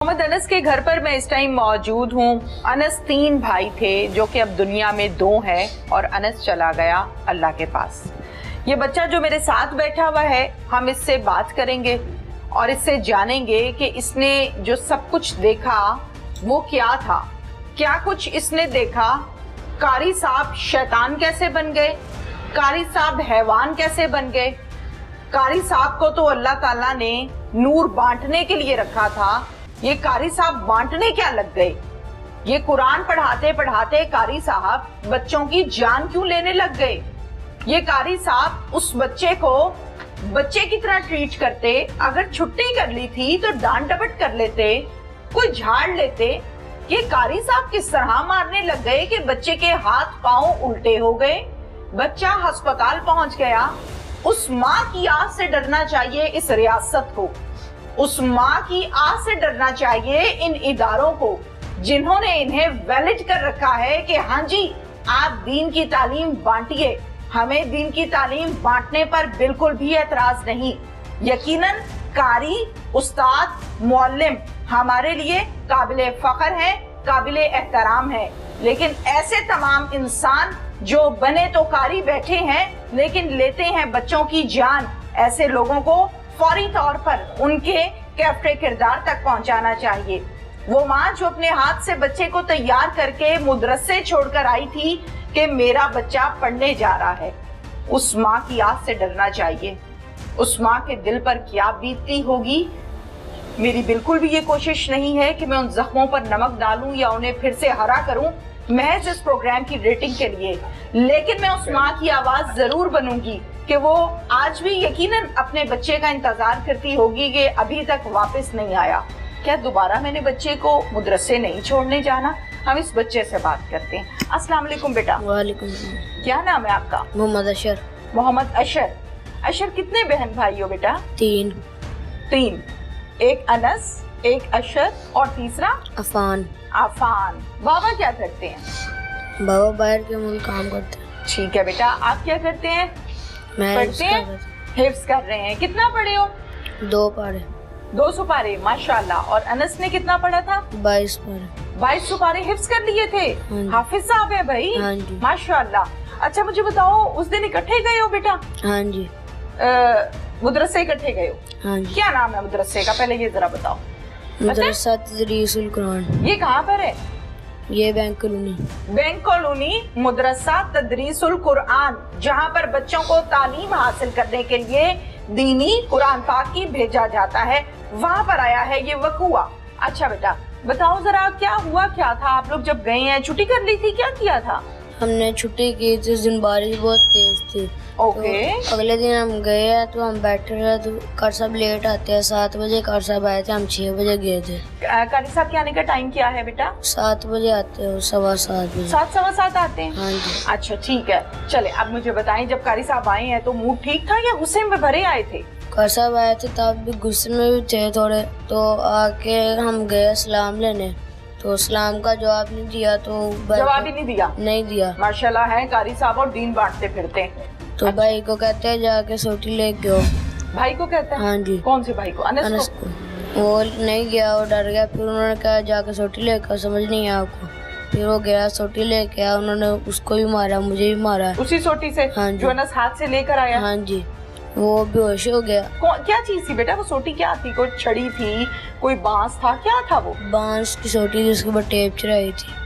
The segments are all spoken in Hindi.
मोहम्मद अनस के घर पर मैं इस टाइम मौजूद हूँ। अनस 3 भाई थे जो कि अब दुनिया में 2 हैं और अनस चला गया अल्लाह के पास। ये बच्चा जो मेरे साथ बैठा हुआ है, हम इससे बात करेंगे और इससे जानेंगे कि इसने जो सब कुछ देखा वो क्या था, क्या कुछ इसने देखा। कारी साहब शैतान कैसे बन गए, कारी साहब हैवान कैसे बन गए। कारी साहब को तो अल्लाह ताला ने नूर बांटने के लिए रखा था, ये कारी साहब बांटने क्या लग गए। ये कुरान पढ़ाते पढ़ाते कारी साहब बच्चों की जान क्यों लेने लग गए। ये कारी साहब उस बच्चे को बच्चे की तरह ट्रीट करते, अगर छुट्टी कर ली थी तो डांट डपट कर लेते, कोई झाड़ लेते। ये कारी साहब किस तरह मारने लग गए कि बच्चे के हाथ पांव उल्टे हो गए, बच्चा अस्पताल पहुंच गया। उस माँ की आस से डरना चाहिए इस रियासत को, उस माँ की आस से डरना चाहिए इन इदारों को जिन्होंने इन्हें वैलिड कर रखा है कि हाँ जी आप दीन की तालीम बांटिए, हमें दीन की तालीम बांटने पर बिल्कुल भी एतराज नहीं। यकीनन कारी, उस्ताद, मुअल्लिम हमारे लिए काबिले फख्र है, काबिले एहतराम है। लेकिन ऐसे तमाम इंसान जो बने तो कारी बैठे हैं लेकिन लेते हैं बच्चों की जान, ऐसे लोगों को फौरी तौर पर उनके कैफ़े किरदार तक पहुंचाना चाहिए। वो माँ जो अपने हाथ से बच्चे को तैयार करके मदरसे छोड़कर आई थी कि मेरा बच्चा पढ़ने जा रहा है, उस माँ की आस से डरना चाहिए। उस माँ के दिल पर क्या बीतती होगी। मेरी बिल्कुल भी ये कोशिश नहीं है कि मैं उन जख्मों पर नमक डालूं या उन्हें फिर से हरा करूं महज इस प्रोग्राम की रेटिंग के लिए, लेकिन मैं उस माँ की आवाज जरूर बनूंगी कि वो आज भी यकीनन अपने बच्चे का इंतजार करती होगी कि अभी तक वापस नहीं आया। क्या दोबारा मैंने बच्चे को मदरसे नहीं छोड़ने जाना। हम इस बच्चे से बात करते हैं। अस्सलाम वालेकुम बेटा। वालेकुम। क्या नाम है आपका? मोहम्मद अशर। मोहम्मद अशर। अशर कितने बहन भाई हो बेटा? 3। एक अनस, एक अशर और तीसरा अफान। आफान। बाबा क्या करते हैं? बाबा बाहर के मुल्क काम करते हैं। ठीक है बेटा, आप क्या करते हैं? मैं पढ़ते हैं? हिफ्ज कर रहे हैं। कितना पढ़े हो? 2 पारे। 200 पारे, माशाल्लाह। और अनस ने कितना पढ़ा था? 22 पारे। 2200 पारे हिफ्ज कर लिए थे। हाफिज साहब है भाई। हाँ जी। माशाल्लाह। अच्छा मुझे बताओ, उस दिन इकट्ठे गए हो बेटा? हाँ जी। मदरसे इकट्ठे गए हो? हाँ जी। क्या नाम है मदरसे का, पहले ये जरा बताओ। मदरसा तदरीसुल कुरान। ये कहाँ पर है? ये बैंक कॉलोनी। बैंक कॉलोनी मदरसा तदरीसुल कुरान, जहाँ पर बच्चों को तालीम हासिल करने के लिए दीनी कुरान पाक की भेजा जाता है, वहाँ पर आया है ये वकूआ। अच्छा बेटा बताओ जरा, क्या हुआ क्या था? आप लोग जब गए हैं, छुट्टी कर ली थी, क्या किया था? हमने छुट्टी की थी, उस दिन बारिश बहुत तेज थी। ओके। तो अगले दिन हम गए हैं तो हम बैठे रहे, तो कार साहब लेट आते हैं। 7 बजे कार साहब आए थे, हम 6 बजे गए थे। कारी साहब के आने का टाइम क्या है बेटा? 7 बजे आते हैं, 7:15 बजे। 7 सवा 7 आते हैं? हाँ जी। अच्छा ठीक है। चले अब मुझे बताएं, जब कारी साहब आए हैं तो मूड ठीक था या गुस्से में भरे आए थे? कार साहब आए थे तब भी गुस्से में भी थे थोड़े। तो आके हम गए सलाम लेने, तो सलाम का जवाब नहीं दिया। तो जवाब ही नहीं दिया? माशाल्लाह है कारी साहब, और दीन बांटते फिरते हैं। तो अच्छा। भाई को कहते हैं जाके सोटी लेके आओ। भाई को कहते हैं? हाँ जी। कौन से भाई को? अनस को? वो नहीं गया, वो डर गया। फिर उन्होंने कहा जाके सोटी लेकर, समझ नहीं आया आपको। फिर वो गया, सोटी लेके आया। उन्होंने उसको भी मारा, मुझे भी मारा। उसी सोटी से? हाँ जी। जो अनस हाथ से लेकर आया? हाँ जी। वो बेहोश हो गया। क्या चीज थी बेटा वो सोटी? क्या थी? कोई छड़ी थी, कोई बांस था, क्या था वो? बांस की सोटी थी, उसके ऊपर टेप चढ़ाई थी।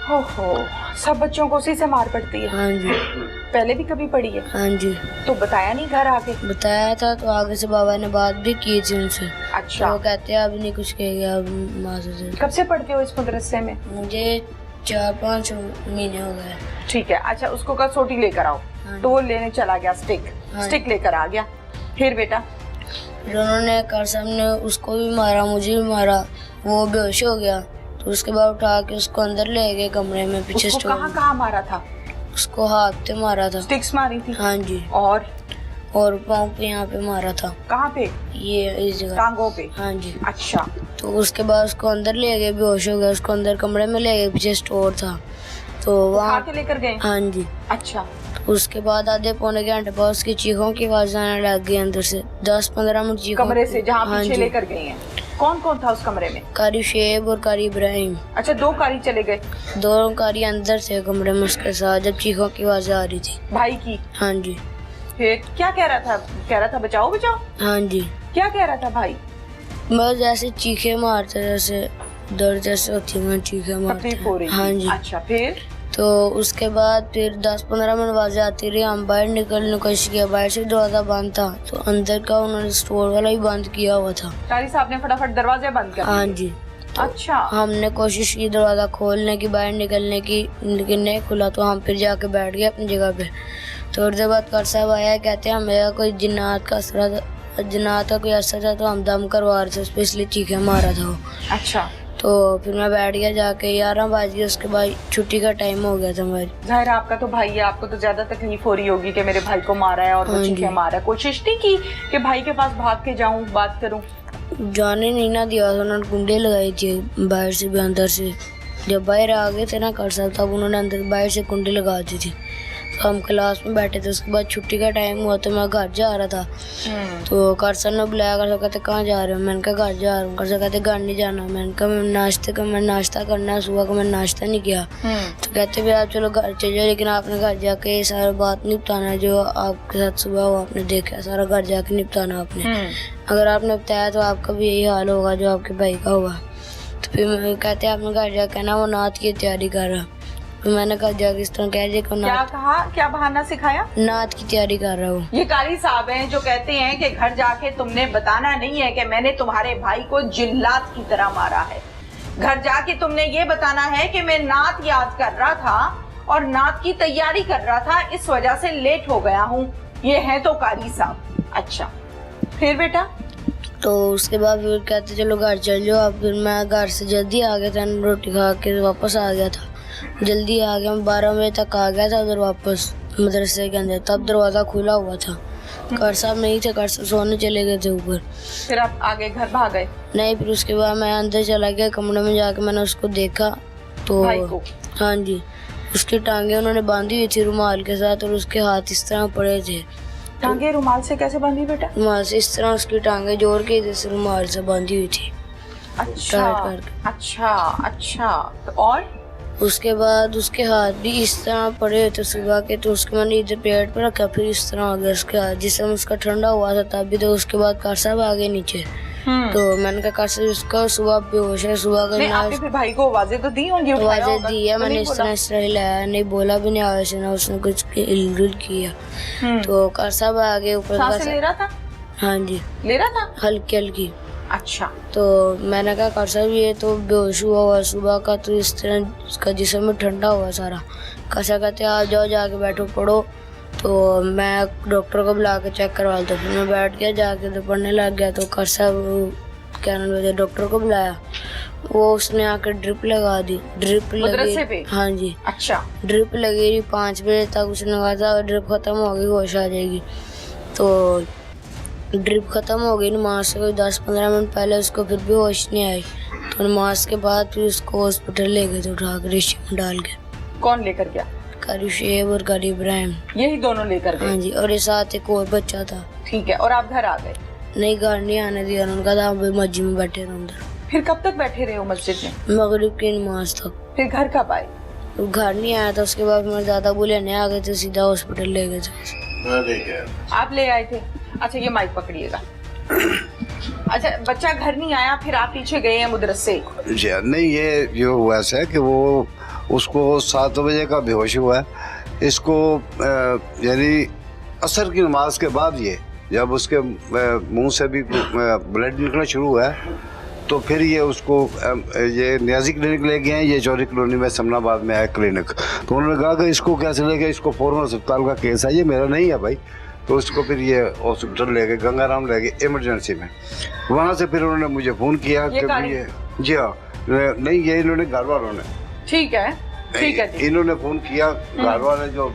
ओहो, सब बच्चों को उसी से मार पड़ती है? हाँ जी। पहले भी कभी पड़ी है? हाँ जी। तो बताया नहीं घर आके? बताया था, तो आगे से बाबा ने बात भी की थी उनसे। अच्छा। तो वो कहते हैं अब नहीं कुछ कहेगा, अब माजूर है। कब से पढ़ते हो इस मदरसे में? मुझे 4-5 महीने हो गए। ठीक है। अच्छा उसको कल सोटी लेकर आओ। हाँ। तो वो लेने चला गया, स्टिक लेकर आ गया। फिर बेटा? उन्होंने कार साहब ने उसको भी मारा, मुझे भी मारा। वो बेहोश हो गया, तो उसके बाद उठा के उसको अंदर ले गए कमरे में पीछे। उसको कहाँ मारा था? उसको हाथ पे मारा था। स्टिक्स मारी थी? हाँ जी। और पाँव पे यहाँ पे मारा था। कहाँ पे? ये इस जगह, टांगों पे? हाँ जी। अच्छा। तो उसके बाद उसको अंदर ले गए, बेहोश हो गया। उसको अंदर कमरे में ले गए, पीछे स्टोर था तो वहाँ लेकर गए? हाँ जी। अच्छा। उसके बाद आधे पौने घंटे बाद उसकी चीखों की आवाज आने लग गई अंदर से। 10-15 मिनट चीखों कमरे से जहाँ हाँ पीछे जी। लेकर गई हैं? कौन कौन था उस कमरे में? कारी शेब और कारी इब्राहिम। अच्छा, 2 कारी चले गए। दोनों कारी अंदर थे कमरे में उसके साथ जब चीखों की आवाज आ रही थी। भाई की? हाँ जी। फिर क्या कह रहा था? कह रहा था बचाओ बचाओ? हाँ जी। क्या कह रहा था भाई? बस जैसे चीखे मारते, जैसे दर्द जैसे होती है, चीखे मारते। तकलीफ हो रही थी? हाँ जी। अच्छा, फिर? तो उसके बाद फिर 10-15 मिनट आवाजें आती रही। हम बाहर निकलने की कोशिश किया, बाहर से दरवाजा बंद था तो अंदर का उन्होंने स्टोर वाला ही बंद किया हुआ था। कारी साहब ने फटाफट दरवाजे बंद कर हाँ दिए? जी। अच्छा। हमने कोशिश की दरवाजा खोलने की, बाहर निकलने की, लेकिन नहीं खुला तो हम फिर जाके बैठ गए अपनी जगह पे। थोड़ी देर बाद कर साहब आया, कहते हैं हमें कोई जिन्नात का कोई असर था तो हम दम करवा रहे थे, उस पर इसलिए चीखे मारा था वो। अच्छा। तो फिर मैं बैठ गया जाके, 11 बज गए। उसके बाद छुट्टी का टाइम हो गया था मेरी। जाहिर है आपका तो भाई है, आपको तो ज्यादा तकलीफ हो रही होगी कि मेरे भाई को मारा है और वो हाँ चीखे जी। मारा है। कोशिश नहीं की कि भाई के पास भाग के जाऊं, बात करूं? जाने नहीं ना दिया था, उन्होंने कुंडे लगाई थी बाहर से भी अंदर से। जब बाहर आ गए थे ना कर साहब, तब उन्होंने अंदर बाहर से कुंडे लगा दी थी। तो हम क्लास में बैठे थे, उसके बाद छुट्टी का टाइम हुआ तो मैं घर जा रहा था। तो कर सर ने बुलाया, कर सर कहते कहाँ जा रहे हो? मैंने कहा घर जा रहा हूँ। कर सर कहते घर नहीं जाना। मैंने कहा मैं नाश्ता करना है, सुबह को मैंने नाश्ता नहीं किया। तो कहते फिर आप चलो घर चले जाओ, लेकिन आपने घर जाके सारा बात निपटाना है जो आपके साथ सुबह हो, आपने देखा सारा घर जाके निपटाना आपने। अगर आपने बताया तो आपका भी यही हाल होगा जो आपके भाई का होगा। तो फिर कहते आपने घर जाके ना वो नात की तैयारी कर रहा। तो मैंने कहा जाके इस तरह कह दिया। क्या कहा? क्या बहाना सिखाया? नात की तैयारी कर रहा हूँ। ये कारी साहब हैं जो कहते हैं कि घर जाके तुमने बताना नहीं है कि मैंने तुम्हारे भाई को जिल्लात की तरह मारा है। घर जाके तुमने ये बताना है कि मैं नात याद कर रहा था और नात की तैयारी कर रहा था, इस वजह से लेट हो गया हूँ। ये है तो कारी साहब। अच्छा, फिर बेटा? तो उसके बाद फिर कहते चलो घर चल जाओ। अब फिर मैं घर से जल्दी आ गया था, रोटी खा के वापस आ गया था। जल्दी आ गया, मैं 12 बजे तक आ गया था उधर वापस मदरसे के अंदर। तब दरवाजा खुला हुआ था। कर साहब नहीं थे, कर साहब सोने चले गए थे ऊपर। फिर आप आगे घर भाग गए? नहीं, फिर उसके बाद मैं अंदर चला गया कमरे में, जाके मैंने उसको देखा तो भाई को? हाँ जी। उसकी टांगे उन्होंने बांधी हुई थी रुमाल के साथ और उसके हाथ इस तरह पड़े थे। टांगे रुमाल से कैसे बांधी बेटा? रुमाल से इस तरह उसकी टांगे जोड़ के जैसे रुमाल से बांधी हुई थी। अच्छा अच्छा अच्छा। तो और उसके बाद उसके हाथ भी इस तरह पड़े हुए थे सुबह के, तो उसके मैंने इधर पेट पे रखा, फिर इस तरह आ गया उसके हाथ। जिस समय उसका ठंडा हुआ था तब भी। तो उसके बाद कार साहब आ गए नीचे। तो मैंने कहा कार साहब उसका सुबह बेहोश है, सुबह का आपने फिर भाई को आवाजें तो दी होंगी? आवाजें दी है मैंने, इस तरह हिलाया, नहीं बोला भी नहीं आवाज से, ना उसने कुछ हिल किया। तो कार साहब आ गए ऊपर। सांसें ले रहा था? हाँ जी, ले रहा था हल्की हल्की। अच्छा। तो मैंने कहा कर साहब ये तो बेहोश हुआ सुबह का, तो इस तरह उसका जिस्म में ठंडा हुआ सारा। कैसा कहते आ जाओ जाके बैठो पढ़ो। तो मैं डॉक्टर को बुला के चेक करवा लेता। फिर मैं बैठ गया जाके, तो पढ़ने लग गया। तो कर साहब क्या नाम है, डॉक्टर को बुलाया। वो उसने आकर ड्रिप लगा दी। ड्रिप लगी। हाँ जी। अच्छा। ड्रिप लगी 5 बजे तक। उसने कहा था ड्रिप खत्म हो गई होश आ जाएगी। तो ड्रिप खत्म हो गई नमाज से कोई 10-15 मिनट पहले, उसको फिर भी होश नहीं आई। तो नमाज के बाद फिर उसको हॉस्पिटल ले गए थे उठा कर रिक्शे में डाल के। कौन लेकर गया? कारी शेब और कारी इब्राहिम। यही दोनों लेकर गए? हाँ जी। और ये साथ एक और बच्चा था। ठीक है। और आप घर आ गए? नहीं, घर नहीं आने दिया उनका था, मस्जिद में बैठे रहे अंदर। फिर कब तक बैठे रहे हो मस्जिद में? मगरिब की नमाज तक। फिर घर कब आए? घर नहीं आया था। उसके बाद मेरे दादा बोले नहीं आ गए थे, सीधा हॉस्पिटल ले गए थे। आप ले आए थे? अच्छा, ये माइक पकड़िएगा। अच्छा, बच्चा घर नहीं आया, फिर आप पीछे गए हैं मदरसे? जी नहीं, ये जो हुआ ऐसा है कि वो उसको 7 बजे का बेहोश हुआ है। इसको यानी असर की नमाज के बाद ये जब उसके मुंह से भी ब्लड निकलना शुरू हुआ है, तो फिर ये उसको ये न्याजी क्लिनिक ले गए हैं। ये चौरी कॉलोनी में समनाबाद में है क्लिनिक। तो उन्होंने कहा कि इसको कैसे ले गए, इसको फौरन अस्पताल का केस है, ये मेरा नहीं है भाई। तो उसको फिर ये हॉस्पिटल ले गए, गंगाराम ले गए इमरजेंसी में। वहाँ से फिर उन्होंने मुझे फ़ोन किया कि ये जी हाँ नहीं, ये इन्होंने घर वालों ने। ठीक है ठीक है। इन्होंने फ़ोन किया, घर वाले जो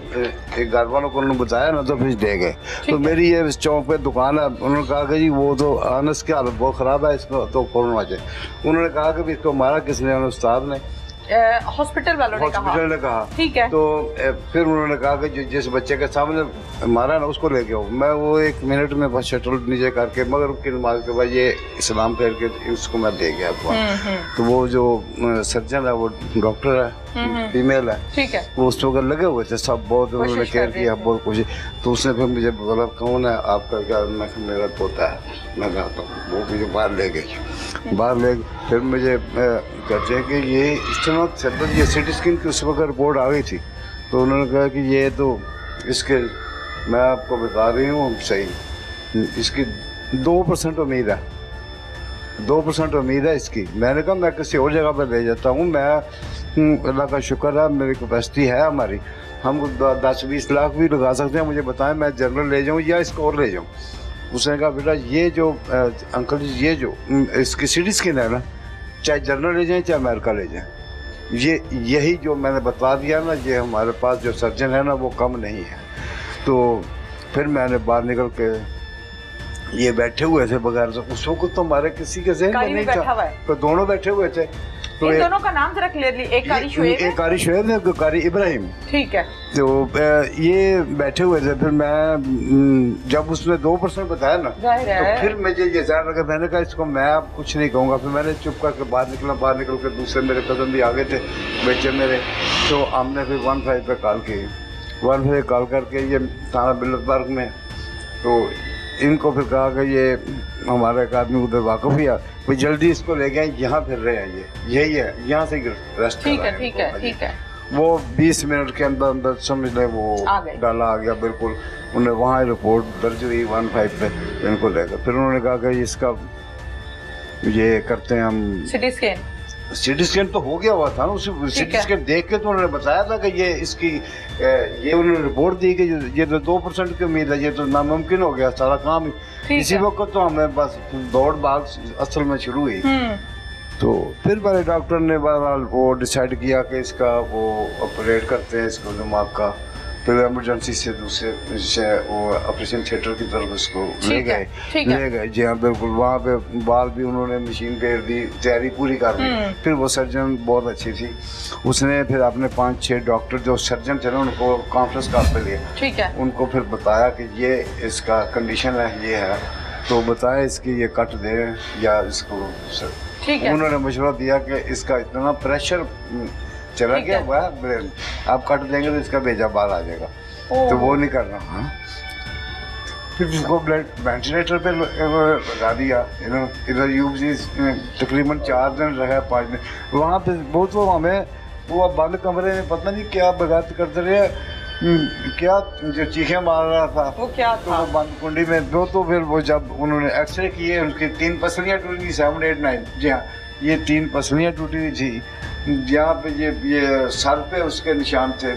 एक घर वालों को उन्होंने बताया ना, तो फिर दे गए। तो मेरी ये चौक पे दुकान है। उन्होंने कहा कि जी वो तो अनस की हालत बहुत ख़राब है, इसको तो फौरन आ जाए। उन्होंने कहा कि इसको मारा किसने? उस्ताद ने। हॉस्पिटल वालों ने कहा? हॉस्पिटल ने कहा। ठीक है। तो फिर उन्होंने कहा कि जिस बच्चे के सामने मारा ना उसको लेके आओ। मैं वो 1 मिनट में बस शटल नीचे करके मगर की नमाज के बाद ये इस्लाम फेर के उसको मैं दे गया आपको। तो वो जो सर्जन है वो डॉक्टर है, फीमेल है। ठीक है। वो उस वक्त लगे हुए थे सब, बहुत उन्होंने केयर किया, बहुत कोशिश। तो उसने फिर मुझे बोला कौन है आपका, क्या? मैं मेरा पोता है। मैं कहता हूँ वो मुझे बाहर ले गए, बाहर ले फिर मुझे कहते हैं कि ये स्टमक सर्जन, ये सिटी स्कैन की उस वक्त रिपोर्ट आ गई थी। तो उन्होंने कहा कि ये तो इसके, मैं आपको बता रही हूँ सही, इसकी 2% उम्मीद है, 2% उम्मीद है इसकी। मैंने कहा मैं किसी और जगह पर ले जाता हूँ, मैं अल्लाह का शुक्र है मेरी कैपेसिटी है हमारी, हम 10-20 लाख भी लगा सकते हैं, मुझे बताएं मैं जनरल ले जाऊँ या इसको और ले जाऊँ। उसने कहा बेटा ये जो अंकल जी ये जो इसकी सिटी स्कैन है ना, चाहे जनरल ले जाएं चाहे अमेरिका ले जाएं, ये यही जो मैंने बता दिया ना, ये हमारे पास जो सर्जन है ना वो कम नहीं है। तो फिर मैंने बाहर निकल के, ये बैठे हुए थे बगैर, उस वक्त तो हमारे किसी के ज़हन में नहीं था, तो दोनों बैठे हुए थे। तो इन दोनों का नाम जरा क्लियरली, एक कारी शुएब है, एक कारी शुएब है, एक कारी इब्राहिम। ठीक है। तो ये बैठे हुए थे। फिर मैं जब उसने 2% बताया ना, तो फिर मुझे ये ज़ाहिर लगा, मैंने कहा इसको मैं अब कुछ नहीं कहूँगा। फिर मैंने चुप करके बाहर निकला, बाहर निकल कर दूसरे मेरे कदम भी आगे थे बच्चे मेरे, तो हमने फिर 15 पे कॉल की, 15 कॉल करके ये थाना बिल्लतबाग में, तो इनको फिर कहा कि ये हमारा एक आदमी उधर वाकफ हुआ, वो जल्दी इसको ले गए, यहाँ फिर रहे हैं, ये यही है, यहाँ से रेस्ट। ठीक है, ठीक है, ठीक है। वो 20 मिनट के अंदर अंदर समझ लें वो डाला आ गया बिल्कुल। उन्हें वहाँ रिपोर्ट दर्ज हुई 15 पे, इनको ले गए। फिर उन्होंने कहा कि इसका ये करते हैं हम सिटी स्कैन। सिटी स्कैन तो हो गया हुआ था ना, उस सिटी स्कैन देख के तो उन्होंने बताया था कि ये इसकी ये उन्होंने रिपोर्ट दी कि ये तो 2% की उम्मीद है, ये तो नामुमकिन हो गया सारा काम ही। इसी वक्त तो हमें बस दौड़ भाग असल में शुरू हुई। तो फिर मेरे डॉक्टर ने बहरहाल वो डिसाइड किया कि इसका वो ऑपरेट करते हैं इसको दिमाग का। फिर एमरजेंसी से दूसरे से वो ऑपरेशन थिएटर की तरफ उसको ले गए। जी हाँ बिल्कुल, वहाँ पे बाल भी उन्होंने मशीन फेर दी, तैयारी पूरी कर दी। फिर वो सर्जन बहुत अच्छी थी, उसने फिर अपने 5-6 डॉक्टर जो सर्जन थे ना उनको कॉन्फ्रेंस कॉल पे लिया। ठीक है। उनको फिर बताया कि ये इसका कंडीशन है, ये है, तो बताया इसकी ये कट दे या इसको। ठीक है। उन्होंने मशवरा दिया कि इसका इतना प्रेशर चला गया हुआ है ब्रेन, आप कट देंगे तो इसका बेजा बाहर आ जाएगा, तो वो नहीं करना। हाँ, फिर उसको ब्लड वेंटिलेटर पे लगा दिया। इधर यूपी तकरीबन 4 दिन रहा, 5 दिन वहाँ पे। बहुत वो हमें वो बंद कमरे में पता नहीं क्या बगावत करते रहे, क्या जो चीखें मार रहा था वो क्या था, तो वो बंद कुंडी में दो। तो फिर वो जब उन्होंने एक्सरे किए, उनकी 3 पसलियाँ टूटी थी, 7, 8, 9। जी हाँ, ये 3 पसलियाँ टूटी हुई थी, यहाँ पे ये सर पे उसके निशान थे।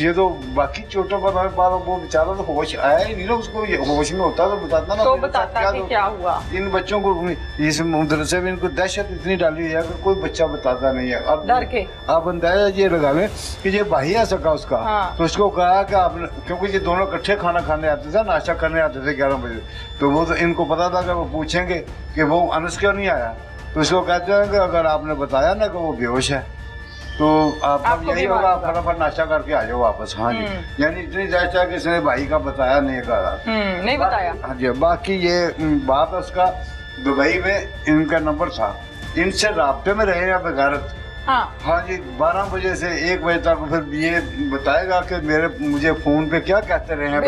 ये तो बाकी चोटों पर वो बेचारा तो होश आया ही नहीं ना उसको, ये होश में होता तो बताता ना, तो बताता कि क्या हुआ। इन बच्चों को इस मदरसे में इनको दहशत इतनी डाली है कि कोई बच्चा बताता नहीं है। अब डर के आप अंदाजा ये लगा लें कि ये भाई आ सका उसका। हाँ। तो उसको कहा कि आपने, क्योंकि ये दोनों इकट्ठे खाना खाने आते थे, नाश्ता करने आते थे 11 बजे, तो वो तो इनको पता था कि वो पूछेंगे कि वो अनस क्यों नहीं आया। तो उसको कहते हैं कि अगर आपने बताया ना कि वो बेहोश है तो आप यही होगा, फटाफट नाश्ता करके आ जाओ वापस। हाँ जी, यानी इतनी दहशत कि इसने भाई का बताया नहीं, नहीं बताया। हाँ जी, बाकी ये बात उसका दुबई में इनका नंबर था, इनसे राब्ते में रहे हैं बगारत। हाँ जी, 12 बजे से 1 बजे तक फिर ये बताएगा कि मुझे फोन पे क्या कहते रहे हैं।